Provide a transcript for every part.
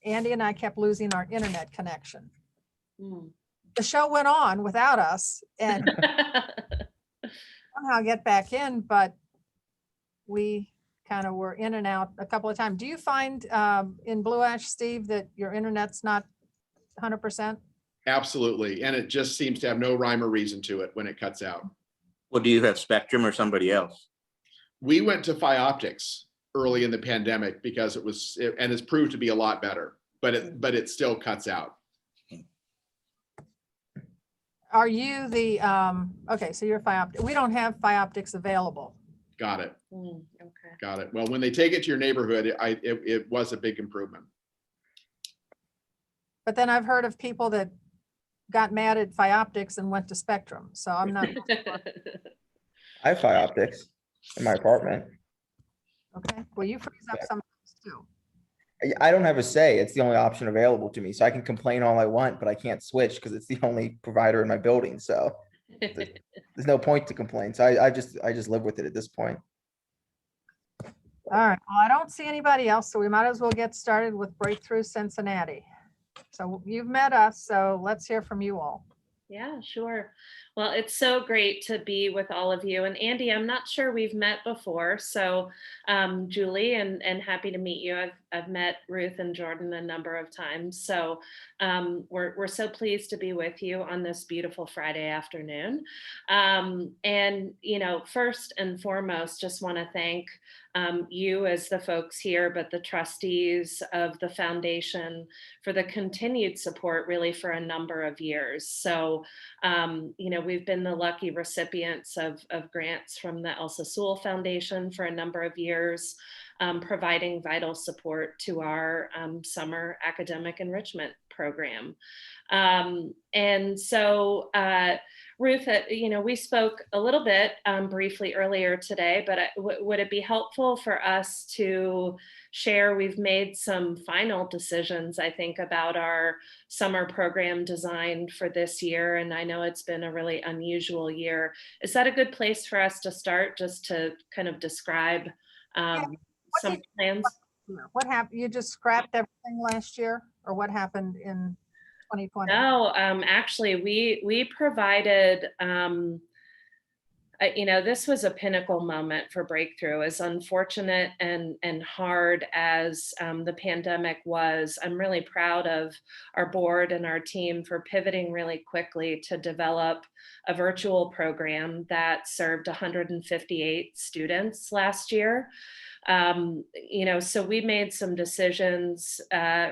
Andy and I kept losing our internet connection. Mm. The show went on without us and somehow get back in, but we kind of were in and out a couple of times. Do you find in Blue Ash, Steve, that your internet's not 100%? Absolutely. And it just seems to have no rhyme or reason to it when it cuts out. Well, do you have Spectrum or somebody else? We went to Fioptics early in the pandemic because and it's proved to be a lot better, but it still cuts out. Are you the, okay, so you're Fioptics. We don't have Fioptics available. Got it. Okay. Got it. Well, when they take it to your neighborhood, it was a big improvement. But then I've heard of people that got mad at Fioptics and went to Spectrum. So I'm not, I have Fioptics in my apartment. okay. Well, you freeze up sometimes too. I don't have a say. It's the only option available to me. So I can complain all I want, but I can't switch because it's the only provider in my building. So there's no point to complain. So I just live with it at this point. All right. Well, I don't see anybody else, so we might as well get started with Breakthrough Cincinnati. So you've met us, so let's hear from you all. Yeah, sure. Well, it's so great to be with all of you. And Andy, I'm not sure we've met before. So Julie, and happy to meet you. I've met Ruth and Jordan a number of times. So we're so pleased to be with you on this beautiful Friday afternoon. And, you know, first and foremost, just want to thank you as the folks here, but the trustees of the foundation for the continued support really for a number of years. So, you know, we've been the lucky recipients of grants from the Elsa Sewell Foundation for a number of years, providing vital support to our summer academic enrichment program. And so, Ruth, you know, we spoke a little bit briefly earlier today, but would it be helpful for us to share? We've made some final decisions, I think, about our summer program design for this year. And I know it's been a really unusual year. Is that a good place for us to start, just to kind of describe some plans? What happened? You just scrapped everything last year, or what happened in 2020? No, actually, we provided, you know, this was a pinnacle moment for Breakthrough. As unfortunate and hard as the pandemic was, I'm really proud of our board and our team for pivoting really quickly to develop a virtual program that served 158 students last year. You know, so we made some decisions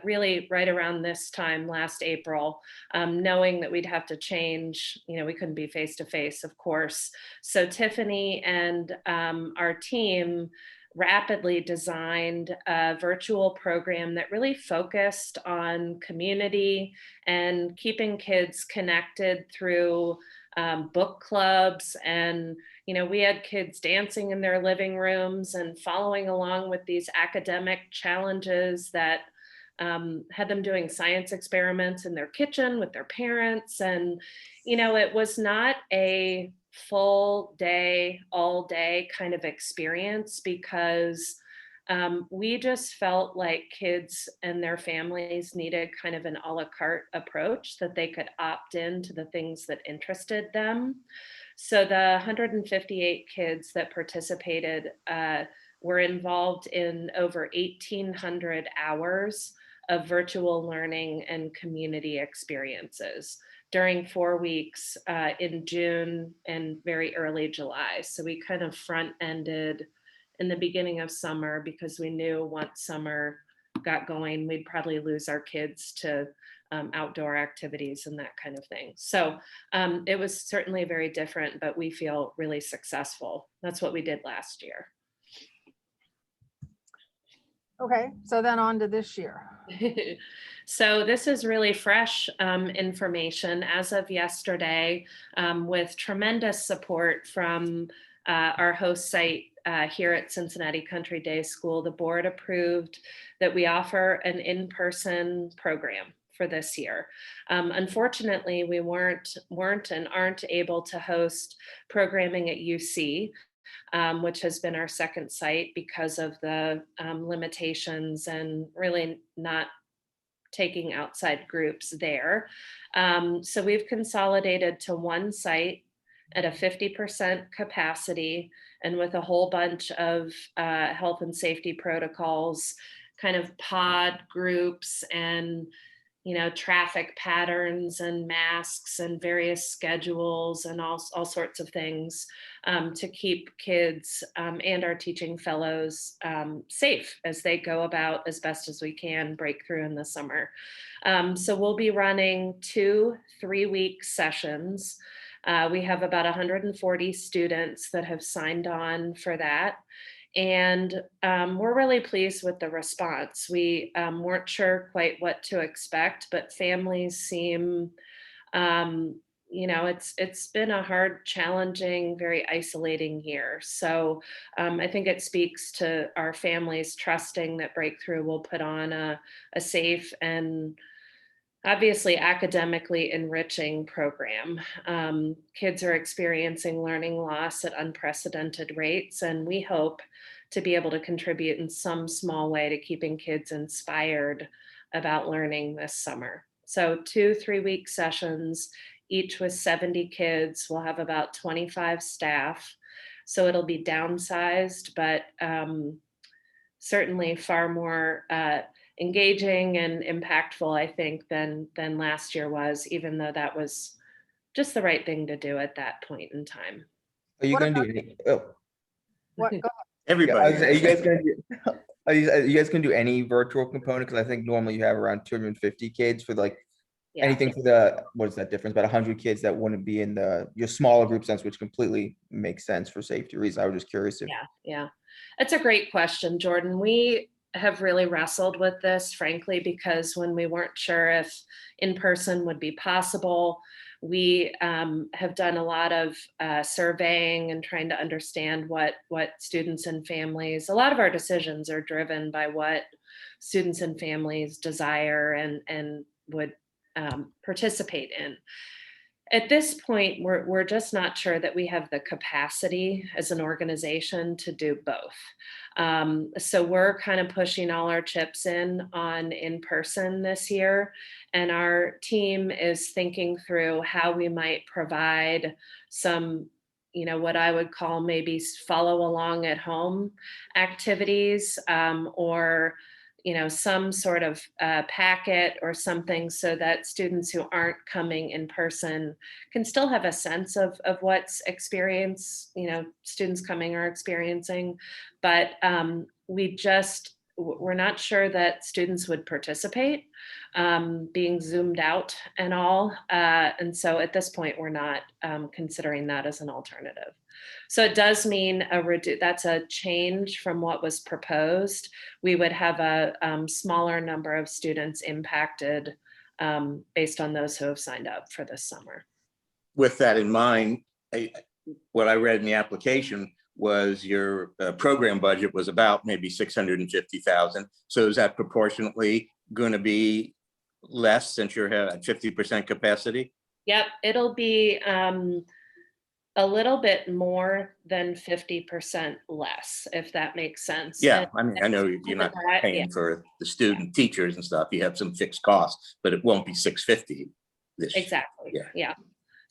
really right around this time last April, knowing that we'd have to change, you know, we couldn't be face to face, of course. So Tiffany and our team rapidly designed a virtual program that really focused on community and keeping kids connected through book clubs. And, you know, we had kids dancing in their living rooms and following along with these academic challenges that had them doing science experiments in their kitchen with their parents. And, you know, it was not a full day, all day kind of experience, because we just felt like kids and their families needed kind of an a la carte approach, that they could opt into the things that interested them. So the 158 kids that participated were involved in over 1,800 hours of virtual learning and community experiences during 4 weeks in June and very early July. So we kind of front-ended in the beginning of summer, because we knew once summer got going, we'd probably lose our kids to outdoor activities and that kind of thing. So it was certainly very different, but we feel really successful. That's what we did last year. Okay, so then on to this year. So this is really fresh information as of yesterday, with tremendous support from our host site here at Cincinnati Country Day School. The board approved that we offer an in-person program for this year. Unfortunately, we weren't and aren't able to host programming at UC, which has been our second site, because of the limitations and really not taking outside groups there. So we've consolidated to one site at a 50% capacity and with a whole bunch of health and safety protocols, kind of pod groups and traffic patterns and masks and various schedules and all sorts of things to keep kids and our teaching fellows safe as they go about as best as we can breakthrough in the summer. So we'll be running 2 3-week sessions. We have about 140 students that have signed on for that. And we're really pleased with the response. We weren't sure quite what to expect, but families seem, it's been a hard, challenging, very isolating year. So I think it speaks to our families trusting that Breakthrough will put on a safe and obviously academically enriching program. Kids are experiencing learning loss at unprecedented rates, and we hope to be able to contribute in some small way to keeping kids inspired about learning this summer. So 2 3-week sessions, each with 70 kids. We'll have about 25 staff. So it'll be downsized, but certainly far more engaging and impactful, I think, than last year was, even though that was just the right thing to do at that point in time. Are you What gonna do any? Oh, What, yeah, I Everybody. was gonna say, are you guys gonna do? Are you guys gonna do any virtual component? Because I think normally you have around 250 kids for like Yeah. anything for the, what is that difference? About 100 kids that wouldn't be in your smaller group sense, which completely makes sense for safety reasons. I was just curious if. Yeah. It's a great question, Jordan. We have really wrestled with this, frankly, because when we weren't sure if in person would be possible, we have done a lot of surveying and trying to understand what students and families, a lot of our decisions are driven by what students and families desire and would participate in. At this point, we're just not sure that we have the capacity as an organization to do both. So we're kind of pushing all our chips in person this year. And our team is thinking through how we might provide some, what I would call maybe follow along at home activities or some sort of packet or something so that students who aren't coming in person can still have a sense of what's experience, students coming are experiencing. But we're not sure that students would participate being zoomed out and all. And so at this point, we're not considering that as an alternative. So it does mean that's a change from what was proposed. We would have a smaller number of students impacted based on those who have signed up for this summer. With that in mind, what I read in the application was your program budget was about maybe 650,000. So is that proportionately going to be less since you're at 50% capacity? Yep, it'll be a little bit more than 50% less, if that makes sense. Yeah, I mean, I know you're not paying for the student teachers and stuff. You have some fixed costs, but it won't be 650 this year. Exactly. Yeah.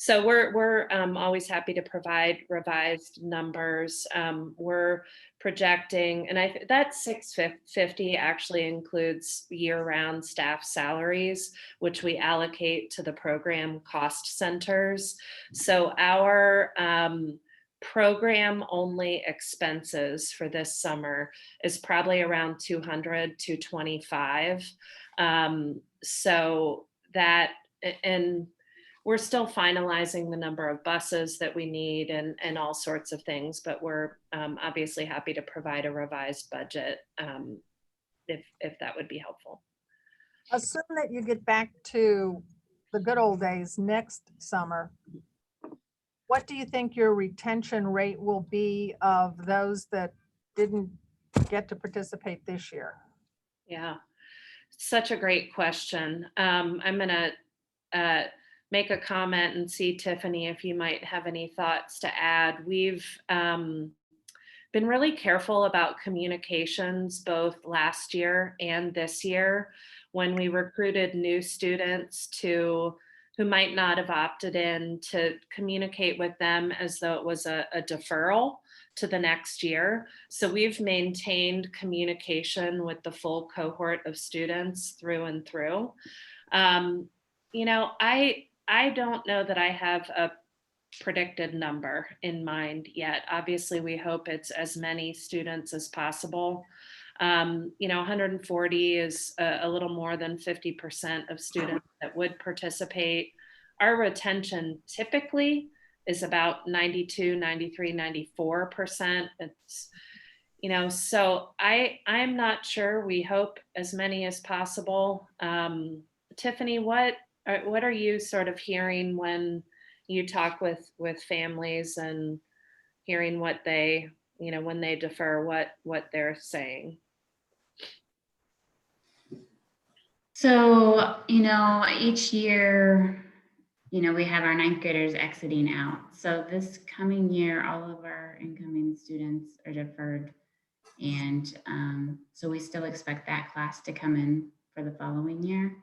So we're always happy to provide revised numbers. We're projecting, and that 650 actually includes year-round staff salaries, which we allocate to the program cost centers. So our program only expenses for this summer is probably around 200 to 225. So that, and we're still finalizing the number of buses that we need and all sorts of things, but we're obviously happy to provide a revised budget if that would be helpful. assume that you get back to the good old days next summer. What do you think your retention rate will be of those that didn't get to participate this year? Yeah, such a great question. I'm going to make a comment and see, Tiffany, if you might have any thoughts to add. We've been really careful about communications both last year and this year. when we recruited new students who might not have opted in, to communicate with them as though it was a deferral to the next year. So we've maintained communication with the full cohort of students through and through. You know, I don't know that I have a predicted number in mind yet. Obviously, we hope it's as many students as possible. You know, 140 is a little more than 50% of students that would participate. Our retention typically is about 92, 93, 94%. It's, you know, so I'm not sure. We hope as many as possible. Tiffany, what are you sort of hearing when you talk with families and hearing what they, you know, when they defer, what they're saying? So, you know, each year, you know, we have our ninth graders exiting out. So this coming year, all of our incoming students are deferred. And so we still expect that class to come in for the following year.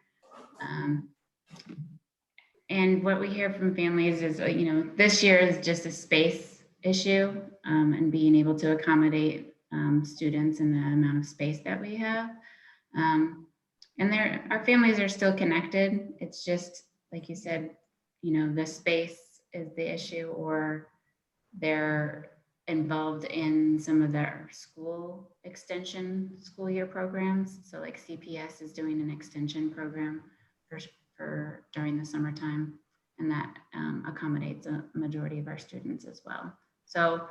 And what we hear from families is, you know, this year is just a space issue, and being able to accommodate students in the amount of space that we have. And our families are still connected. It's just, like you said, you know, the space is the issue, or they're involved in some of their school extension school year programs. So like CPS is doing an extension program for during the summertime, and that accommodates a majority of our students as well. So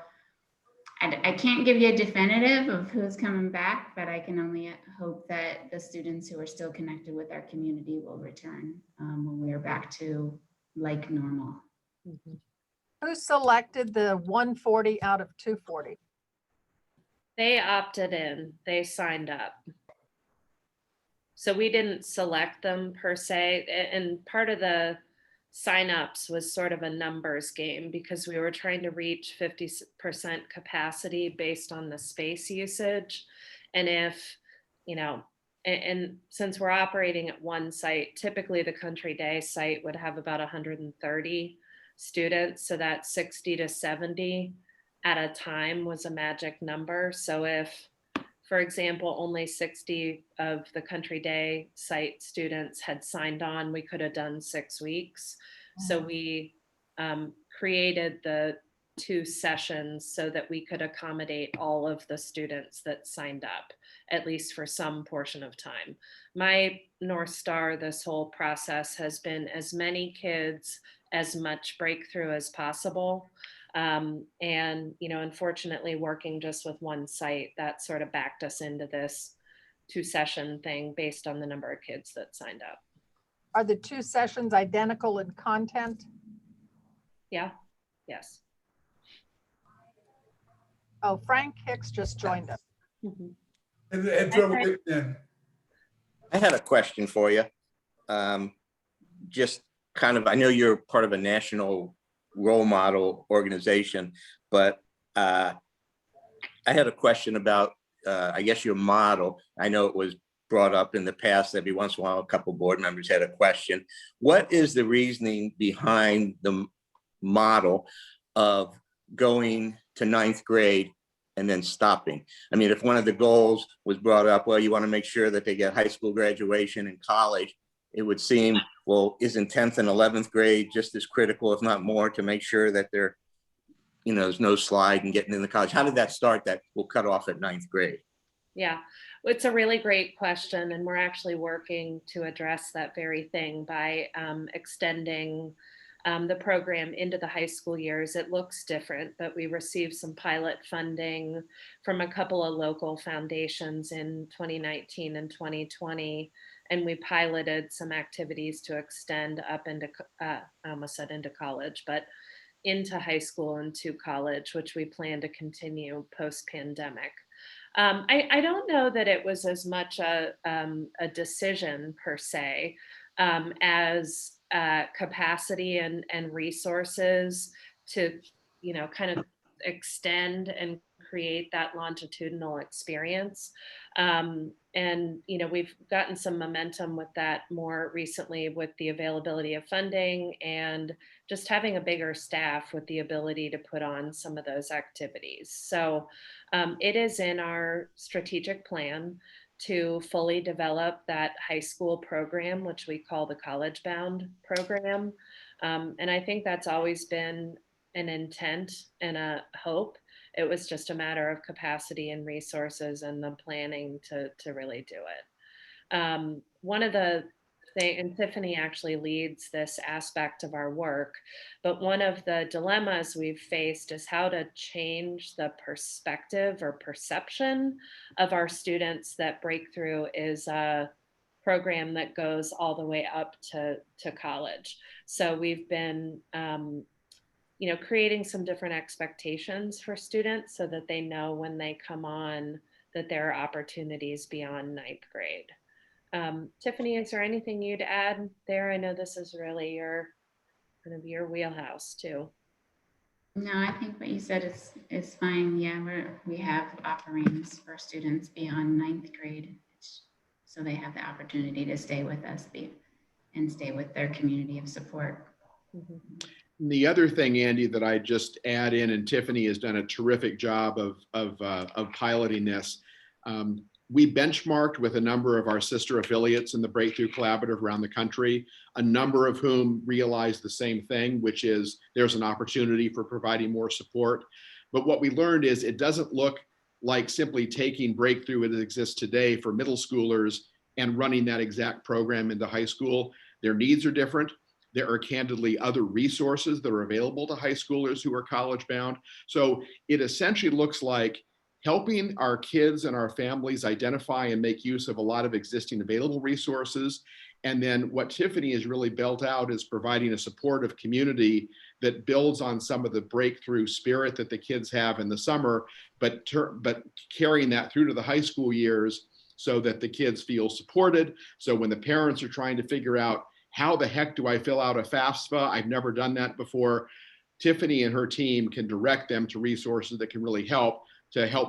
I can't give you a definitive of who's coming back, but I can only hope that the students who are still connected with our community will return when we are back to like normal. Mhm. Who selected the 140 out of 240? They opted in, they signed up. So we didn't select them per se. And part of the signups was sort of a numbers game, because we were trying to reach 50% capacity based on the space usage. And if, you know, and since we're operating at one site, typically the Country Day site would have about 130 students. So that 60 to 70 at a time was a magic number. So if, for example, only 60 of the Country Day site students had signed on, we could have done 6 weeks. So we created the 2 sessions so that we could accommodate all of the students that signed up, at least for some portion of time. My North Star this whole process has been as many kids, as much breakthrough as possible. And, you know, unfortunately, working just with one site, that sort of backed us into this 2-session thing based on the number of kids that signed up. Are the 2 sessions identical in content? Yeah, yes. Oh, Frank Hicks just joined us. Mhm. And throw it in. I had a question for you. Just kind of, I know you're part of a national role model organization, but I had a question about, I guess, your model. I know it was brought up in the past. Every once in a while, a couple board members had a question. What is the reasoning behind the model of going to 9th grade and then stopping? I mean, if one of the goals was brought up, well, you want to make sure that they get high school graduation and college, it would seem, well, isn't 10th and 11th grade just as critical, if not more, to make sure that they're, you know, there's no slide and getting into college? How did that start that will cut off at 9th grade? Yeah, it's a really great question. And we're actually working to address that very thing by extending the program into the high school years. It looks different, but we received some pilot funding from a couple of local foundations in 2019 and 2020. And we piloted some activities to extend up into, I almost said into college, but into high school and to college, which we plan to continue post-pandemic. I don't know that it was as much a decision per se as capacity and resources to, you know, kind of extend and create that longitudinal experience. And, we've gotten some momentum with that more recently with the availability of funding and just having a bigger staff with the ability to put on some of those activities. So it is in our strategic plan to fully develop that high school program, which we call the College Bound program. And I think that's always been an intent and a hope. It was just a matter of capacity and resources and the planning to really do it. One of the things, and Tiffany actually leads this aspect of our work, but one of the dilemmas we've faced is how to change the perspective or perception of our students that Breakthrough is a program that goes all the way up to college. So we've been creating some different expectations for students so that they know when they come on that there are opportunities beyond ninth grade. Tiffany, is there anything you'd add there? I know this is really your wheelhouse too. No, I think what you said is fine. Yeah, we have offerings for students beyond ninth grade, so they have the opportunity to stay with us and stay with their community of support. Mhm. The other thing, Andy, that I just add in, and Tiffany has done a terrific job of piloting this. We benchmarked with a number of our sister affiliates in the Breakthrough Collaborative around the country, a number of whom realized the same thing, which is there's an opportunity for providing more support. But what we learned is it doesn't look like simply taking Breakthrough as it exists today for middle schoolers and running that exact program into high school. Their needs are different. There are candidly other resources that are available to high schoolers who are college bound. So it essentially looks like helping our kids and our families identify and make use of a lot of existing available resources. And then what Tiffany has really built out is providing a supportive community that builds on some of the Breakthrough spirit that the kids have in the summer, but carrying that through to the high school years so that the kids feel supported. So when the parents are trying to figure out how the heck do I fill out a FAFSA? I've never done that before. Tiffany and her team can direct them to resources that can really help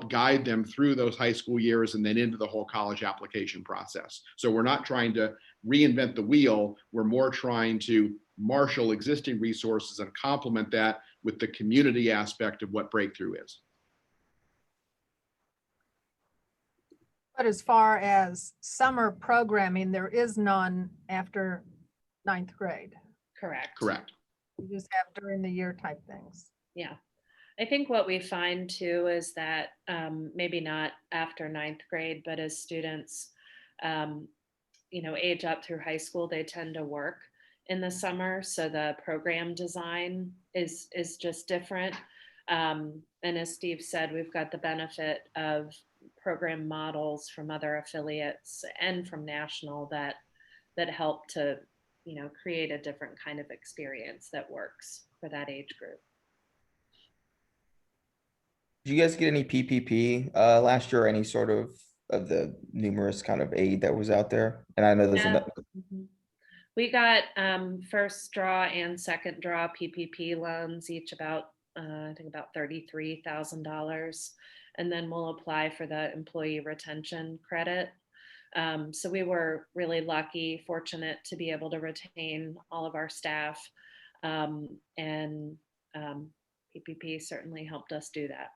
guide them through those high school years and then into the whole college application process. So we're not trying to reinvent the wheel. We're more trying to marshal existing resources and complement that with the community aspect of what Breakthrough is. But as far as summer programming, there is none after ninth grade. Correct. Correct. You just have during the year type things. Yeah. I think what we find too is that maybe not after ninth grade, but as students, age up through high school, they tend to work in the summer. So the program design is just different. And as Steve said, we've got the benefit of program models from other affiliates and from national that help to, create a different kind of experience that works for that age group. Did you guys get any PPP last year, or any sort of the numerous kind of aid that was out there? And I know there's Yeah. We got first draw and second draw PPP loans, each about I think about $33,000, and then we'll apply for the employee retention credit. So we were really lucky, fortunate to be able to retain all of our staff, and PPP certainly helped us do that.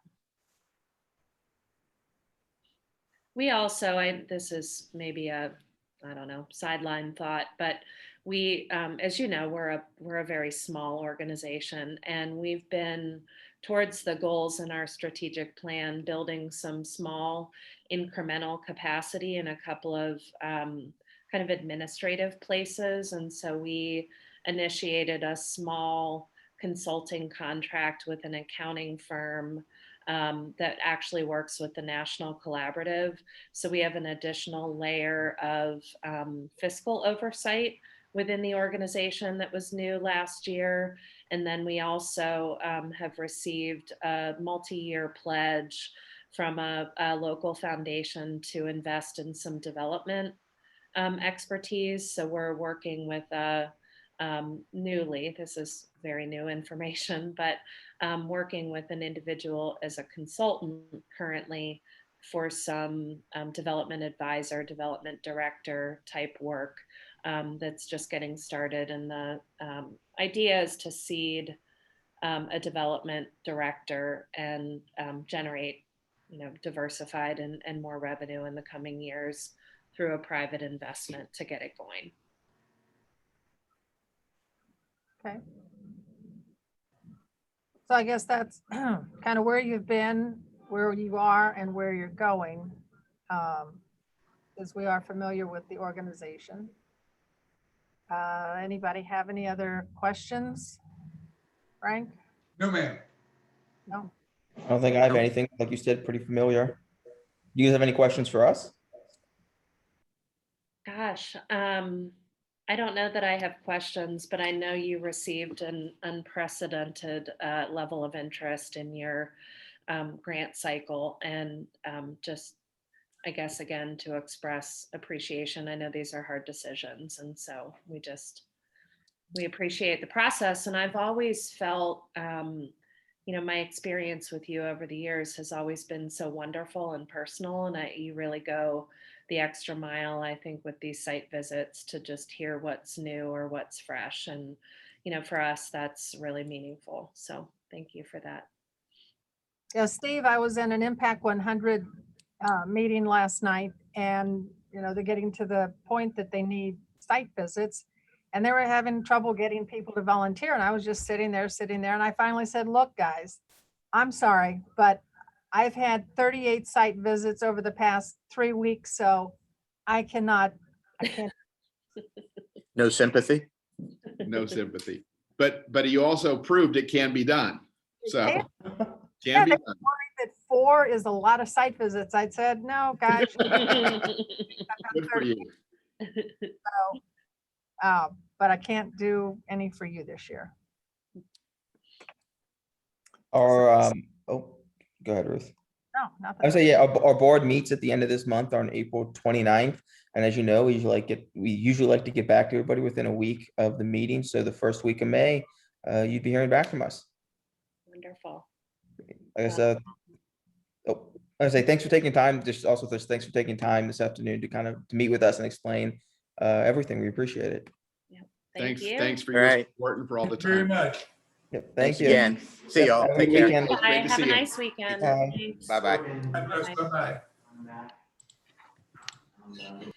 We also, this is maybe a, I don't know, sideline thought, but we, as you know, we're a very small organization, and we've been towards the goals in our strategic plan, building some small incremental capacity in a couple of kind of administrative places. And so we initiated a small consulting contract with an accounting firm that actually works with the National Collaborative. So we have an additional layer of fiscal oversight within the organization that was new last year. And then we also have received a multi-year pledge from a local foundation to invest in some development expertise. So we're working with a newly, this is very new information, but working with an individual as a consultant currently for some development advisor, development director type work that's just getting started. And the idea is to seed a development director and generate, diversified and more revenue in the coming years through a private investment to get it going. Okay. So I guess that's kind of where you've been, where you are, and where you're going, as we are familiar with the organization. Anybody have any other questions? Frank? No, ma'am. No? I don't think I have anything, like you said, pretty familiar. Do you guys have any questions for us? Gosh, I don't know that I have questions, but I know you received an unprecedented level of interest in your grant cycle, and just, I guess, again, to express appreciation. I know these are hard decisions, and so we appreciate the process. And I've always felt, my experience with you over the years has always been so wonderful and personal, and you really go the extra mile, I think, with these site visits to just hear what's new or what's fresh. And, for us, that's really meaningful. So thank you for that. Yeah, Steve, I was in an Impact 100 meeting last night, and, they're getting to the point that they need site visits, and they were having trouble getting people to volunteer. And I was just sitting there, and I finally said, look, guys, I'm sorry, but I've had 38 site visits over the past 3 weeks, so I can't. No sympathy? No sympathy. But you also proved it can be done. So Yeah, can be they done. that 4 is a lot of site visits. I said, no, guys. Good for you. But I can't do any for you this year. Or, oh, go ahead, Ruth. No, I nothing. would say, yeah, our board meets at the end of this month on April 29th. And as you know, we usually like to get back to everybody within a week of the meeting. So the first week of May, you'd be hearing back from us. Wonderful. Like I said, I say thanks for taking time. Thanks for taking time this afternoon to meet with us and explain everything. We appreciate it. Thank you. Thanks for All your right. support and for all the Very time. much. Yep, thank Thanks you. again. See Yep, y'all. have a Take good care. weekend. Great Bye. to Have see a you. nice weekend. Bye. Thanks. Bye-bye. God bless. Bye-bye.